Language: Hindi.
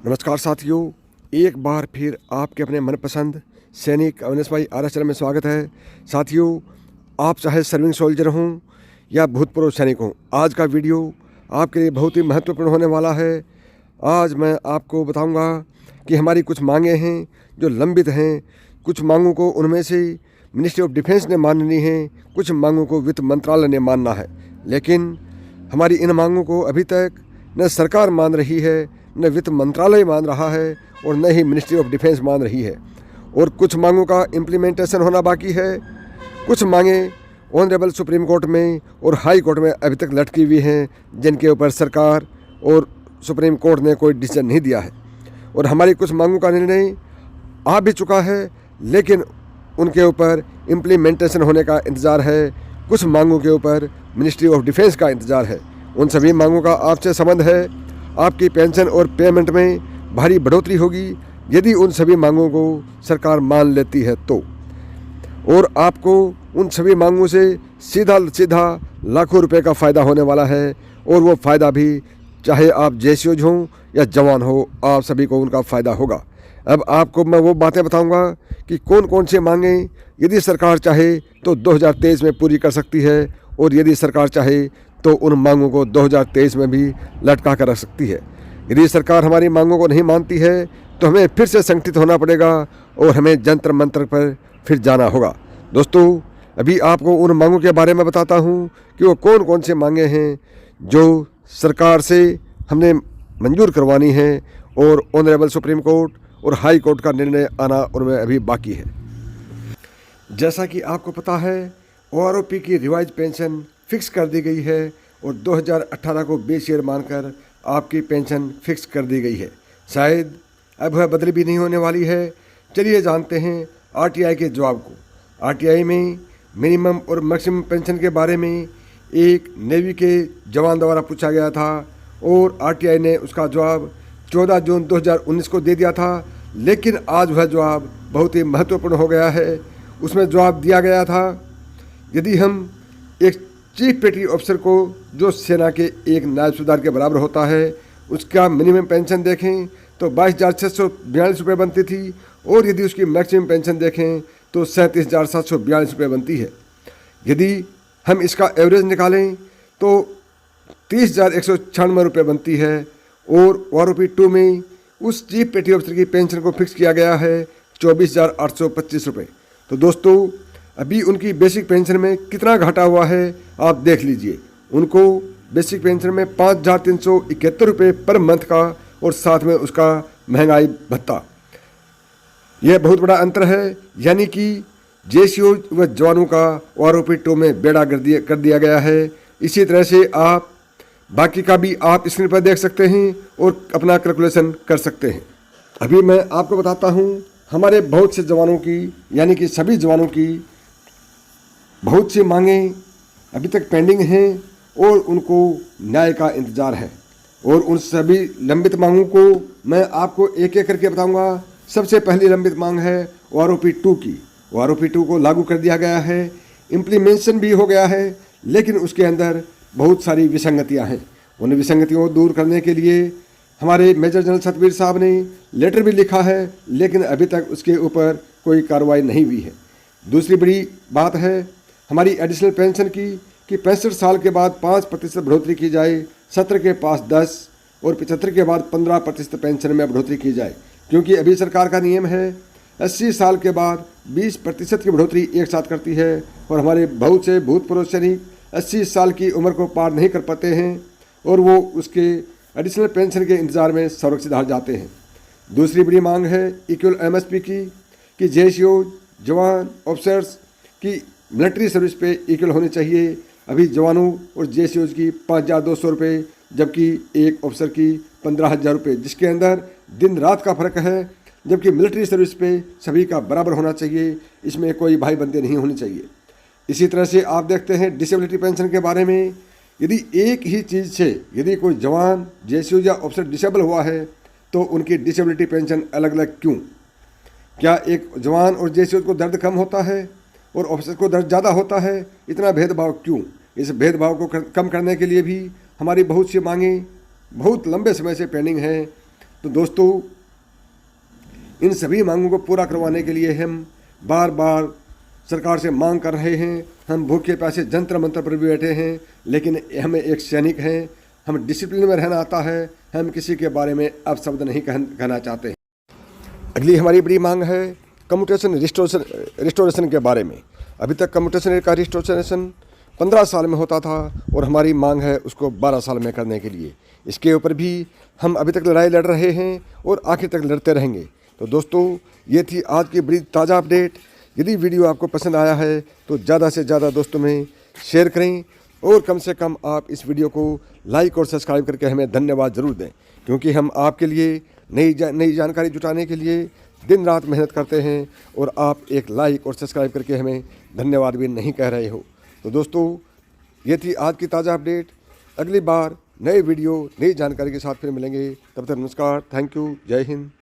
नमस्कार साथियों, एक बार फिर आपके अपने मनपसंद सैनिक अविनाश भाई आरएस चैनल में स्वागत है। साथियों, आप चाहे सर्विंग सोल्जर हों या भूतपूर्व सैनिक हों, आज का वीडियो आपके लिए बहुत ही महत्वपूर्ण होने वाला है। आज मैं आपको बताऊंगा कि हमारी कुछ मांगें हैं जो लंबित हैं। कुछ मांगों को उनमें से मिनिस्ट्री ऑफ डिफेंस ने माननी है, कुछ मांगों को वित्त मंत्रालय ने मानना है। लेकिन हमारी इन मांगों को अभी तक न सरकार मान रही है, न वित्त मंत्रालय मान रहा है और न ही मिनिस्ट्री ऑफ डिफेंस मान रही है। और कुछ मांगों का इम्प्लीमेंटेशन होना बाकी है। कुछ मांगें ऑनरेबल सुप्रीम कोर्ट में और हाई कोर्ट में अभी तक लटकी हुई हैं, जिनके ऊपर सरकार और सुप्रीम कोर्ट ने कोई डिसीजन नहीं दिया है। और हमारी कुछ मांगों का निर्णय आ भी चुका है, लेकिन उनके ऊपर इम्प्लीमेंटेशन होने का इंतज़ार है। कुछ मांगों के ऊपर मिनिस्ट्री ऑफ डिफेंस का इंतज़ार है। उन सभी मांगों का आपसे संबंध है। आपकी पेंशन और पेमेंट में भारी बढ़ोतरी होगी यदि उन सभी मांगों को सरकार मान लेती है तो। और आपको उन सभी मांगों से सीधा सीधा लाखों रुपए का फ़ायदा होने वाला है। और वो फ़ायदा भी चाहे आप जेसीओज हों या जवान हो, आप सभी को उनका फ़ायदा होगा। अब आपको मैं वो बातें बताऊंगा कि कौन कौन से मांगें यदि सरकार चाहे तो 2023 में पूरी कर सकती है, और यदि सरकार चाहे तो उन मांगों को 2023 में भी लटका कर रख सकती है। यदि सरकार हमारी मांगों को नहीं मानती है तो हमें फिर से संगठित होना पड़ेगा और हमें जंतर मंतर पर फिर जाना होगा। दोस्तों, अभी आपको उन मांगों के बारे में बताता हूँ कि वो कौन कौन से मांगें हैं जो सरकार से हमने मंजूर करवानी है और ऑनरेबल सुप्रीम कोर्ट और हाई कोर्ट का निर्णय आना उनमें अभी बाकी है। जैसा कि आपको पता है, ओआरओपी की रिवाइज पेंशन फिक्स कर दी गई है और 2018 को बेस ईयर मानकर आपकी पेंशन फिक्स कर दी गई है। शायद अब वह बदली भी नहीं होने वाली है। चलिए जानते हैं आरटीआई के जवाब को। आरटीआई में मिनिमम और मैक्सिमम पेंशन के बारे में एक नेवी के जवान द्वारा पूछा गया था और आरटीआई ने उसका जवाब 14 जून 2019 को दे दिया था। लेकिन आज वह जवाब बहुत ही महत्वपूर्ण हो गया है। उसमें जवाब दिया गया था, यदि हम एक चीफ पेटी ऑफिसर को, जो सेना के एक नायब सूबेदार के बराबर होता है, उसका मिनिमम पेंशन देखें तो 22,642 रुपये बनती थी, और यदि उसकी मैक्सिमम पेंशन देखें तो 37,742 रुपये बनती है। यदि हम इसका एवरेज निकालें तो 30,196 रुपये बनती है। और ओआरओपी 2 में उस चीफ पेटी ऑफिसर की पेंशन को फिक्स किया गया है 24,825 रुपये। तो दोस्तों, अभी उनकी बेसिक पेंशन में कितना घाटा हुआ है आप देख लीजिए। उनको बेसिक पेंशन में 5,371 रुपये पर मंथ का, और साथ में उसका महंगाई भत्ता, यह बहुत बड़ा अंतर है। यानी कि जेसीओ व जवानों का ओआरओपी 2 में बेड़ा कर दिया गया है। इसी तरह से आप बाकी का भी आप स्क्रीन पर देख सकते हैं और अपना कैलकुलेशन कर सकते हैं। अभी मैं आपको बताता हूँ हमारे बहुत से जवानों की, यानी कि सभी जवानों की बहुत सी मांगें अभी तक पेंडिंग हैं और उनको न्याय का इंतज़ार है। और उन सभी लंबित मांगों को मैं आपको एक एक करके बताऊंगा। सबसे पहली लंबित मांग है ओआरओपी 2 की। ओआरओपी 2 को लागू कर दिया गया है, इम्प्लीमेंटेशन भी हो गया है, लेकिन उसके अंदर बहुत सारी विसंगतियां हैं। उन विसंगतियों को दूर करने के लिए हमारे मेजर जनरल सतवीर साहब ने लेटर भी लिखा है, लेकिन अभी तक उसके ऊपर कोई कार्रवाई नहीं हुई है। दूसरी बड़ी बात है हमारी एडिशनल पेंशन की, कि 65 साल के बाद 5% बढ़ोतरी की जाए, 17 के पास 10 और 75 के बाद 15% पेंशन में बढ़ोतरी की जाए। क्योंकि अभी सरकार का नियम है 80 साल के बाद 20% की बढ़ोतरी एक साथ करती है, और हमारे बहुत से भूतपूर्व सैनिक 80 साल की उम्र को पार नहीं कर पाते हैं और वो उसके एडिशनल पेंशन के इंतज़ार में संरक्षित हार जाते हैं। दूसरी बड़ी मांग है इक्वल एमएसपी की, कि जेसीओ, जवान, ऑफिसर्स की मिलिट्री सर्विस पे इक्वल होनी चाहिए। अभी जवानों और जेसीओज की 5,200 रुपये, जबकि एक ऑफिसर की 15,000 रुपये, जिसके अंदर दिन रात का फ़र्क है। जबकि मिलिट्री सर्विस पे सभी का बराबर होना चाहिए, इसमें कोई भाई बंदी नहीं होनी चाहिए। इसी तरह से आप देखते हैं डिसेबिलिटी पेंशन के बारे में, यदि एक ही चीज़ से यदि कोई जवान, जेसीओ या ऑफिसर डिसेबल हुआ है तो उनकी डिसेबिलिटी पेंशन अलग अलग क्यों? क्या एक जवान और जेसीओ को दर्द कम होता है और ऑफिसर को दर्द ज़्यादा होता है? इतना भेदभाव क्यों? इस भेदभाव को कम करने के लिए भी हमारी बहुत सी मांगें बहुत लंबे समय से पेंडिंग हैं। तो दोस्तों, इन सभी मांगों को पूरा करवाने के लिए हम बार बार सरकार से मांग कर रहे हैं। हम भूखे प्यासे जंतर मंतर पर भी बैठे हैं, लेकिन हमें एक सैनिक हैं, हम डिसिप्लिन में रहना आता है, हम किसी के बारे में अपशब्द नहीं कहना चाहते। अगली हमारी बड़ी मांग है कम्यूटेशन रिस्टोरेशन के बारे में। अभी तक कम्यूटेशन का रिस्टोरेशन 15 साल में होता था और हमारी मांग है उसको 12 साल में करने के लिए। इसके ऊपर भी हम अभी तक लड़ाई लड़ रहे हैं और आखिर तक लड़ते रहेंगे। तो दोस्तों, ये थी आज की बड़ी ताज़ा अपडेट। यदि वीडियो आपको पसंद आया है तो ज़्यादा से ज़्यादा दोस्तों में शेयर करें और कम से कम आप इस वीडियो को लाइक और सब्सक्राइब करके हमें धन्यवाद ज़रूर दें, क्योंकि हम आपके लिए नई जानकारी जुटाने के लिए दिन रात मेहनत करते हैं और आप एक लाइक और सब्सक्राइब करके हमें धन्यवाद भी नहीं कह रहे हो। तो दोस्तों, ये थी आज की ताज़ा अपडेट। अगली बार नए वीडियो नई जानकारी के साथ फिर मिलेंगे। तब तक नमस्कार, थैंक यू, जय हिंद।